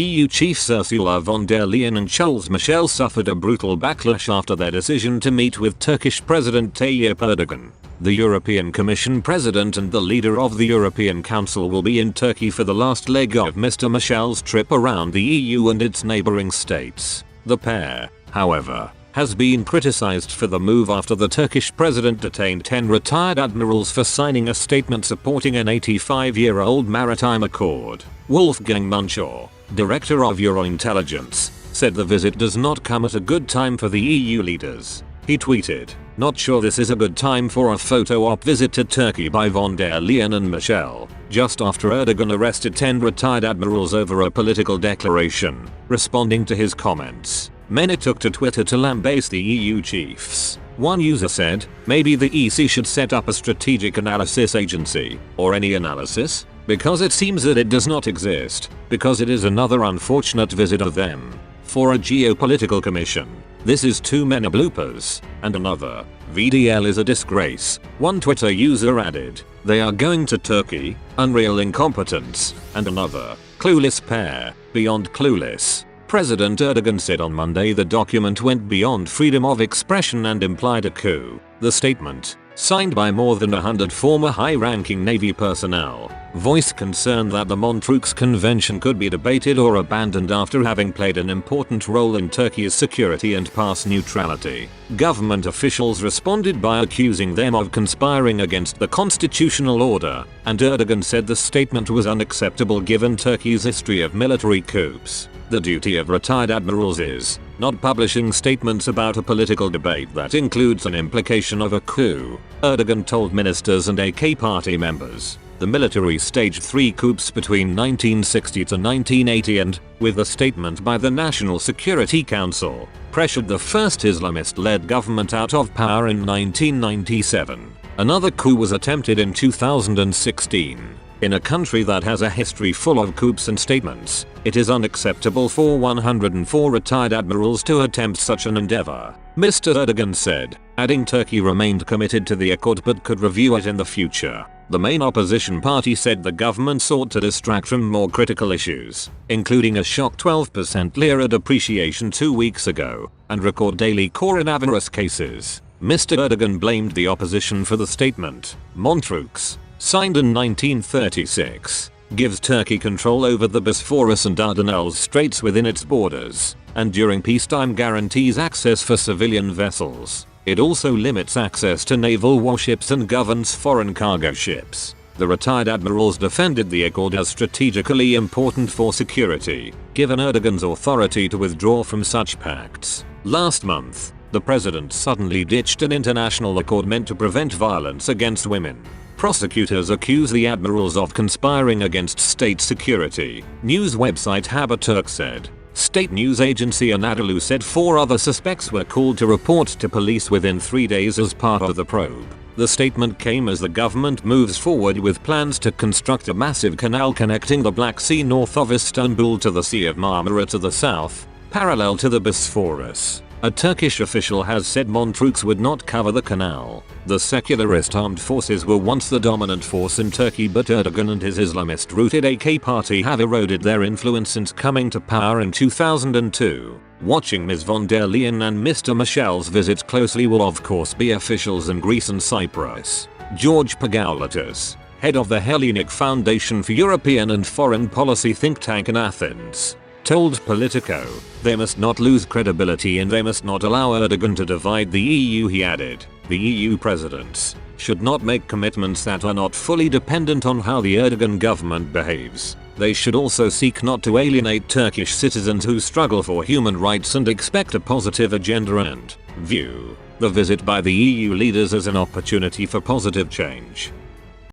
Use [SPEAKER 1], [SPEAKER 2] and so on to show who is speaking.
[SPEAKER 1] EU chiefs Ursula von der Leyen and Charles Michel suffered a brutal backlash after their decision to meet with Turkish President Tayyip Erdogan. The European Commission President and the leader of the European Council will be in Turkey for the last leg of Mr. Michel's trip around the EU and its neighboring states. The pair, however, has been criticized for the move after the Turkish president detained 10 retired admirals for signing a statement supporting an 85-year-old maritime accord. Wolfgang Muncher, director of Eurointelligence, said the visit does not come at a good time for the EU leaders. He tweeted, "Not sure this is a good time for a photo op visit to Turkey by von der Leyen and Michel, just after Erdogan arrested 10 retired admirals over a political declaration." Responding to his comments, many took to Twitter to lambaste the EU chiefs. One user said, "Maybe the EC should set up a strategic analysis agency, or any analysis, because it seems that it does not exist, because it is another unfortunate visit of them. For a geopolitical commission, this is too many bloopers." And another, "VDL is a disgrace." One Twitter user added, "They are going to Turkey, unreal incompetence." And another, "Clueless pair, beyond clueless." President Erdogan said on Monday the document went beyond freedom of expression and implied a coup. The statement, signed by more than 100 former high-ranking Navy personnel, voiced concern that the Montreux Convention could be debated or abandoned after having played an important role in Turkey's security and past neutrality. Government officials responded by accusing them of conspiring against the constitutional order, and Erdogan said the statement was unacceptable given Turkey's history of military coups. The duty of retired admirals is not publishing statements about a political debate that includes an implication of a coup, Erdogan told ministers and AK party members. The military staged 3 coups between 1960 to 1980 and, with a statement by the National Security Council, pressured the first Islamist-led government out of power in 1997. Another coup was attempted in 2016. In a country that has a history full of coups and statements, it is unacceptable for 104 retired admirals to attempt such an endeavor, Mr. Erdogan said, adding Turkey remained committed to the accord but could review it in the future. The main opposition party said the government sought to distract from more critical issues, including a shock 12% lira depreciation 2 weeks ago, and record daily coronavirus cases. Mr. Erdogan blamed the opposition for the statement. Montreux, signed in 1936, gives Turkey control over the Bosphorus and Dardanelles Straits within its borders, and during peacetime guarantees access for civilian vessels. It also limits access to naval warships and governs foreign cargo ships. The retired admirals defended the accord as strategically important for security, given Erdogan's authority to withdraw from such pacts. Last month, the president suddenly ditched an international accord meant to prevent violence against women. Prosecutors accuse the admirals of conspiring against state security, news website Haberturk said. State news agency Anadolu said 4 other suspects were called to report to police within 3 days as part of the probe. The statement came as the government moves forward with plans to construct a massive canal connecting the Black Sea north of Istanbul to the Sea of Marmara to the south, parallel to the Bosphorus. A Turkish official has said Montreux would not cover the canal. The secularist armed forces were once the dominant force in Turkey, but Erdogan and his Islamist-rooted AK party have eroded their influence since coming to power in 2002. Watching Ms von der Leyen and Mr. Michel's visits closely will of course be officials in Greece and Cyprus. George Pagoulitas, head of the Hellenic Foundation for European and Foreign Policy think tank in Athens, told Politico, they must not lose credibility and they must not allow Erdogan to divide the EU. He added, the EU presidents should not make commitments that are not fully dependent on how the Erdogan government behaves. They should also seek not to alienate Turkish citizens who struggle for human rights and expect a positive agenda and view the visit by the EU leaders as an opportunity for positive change.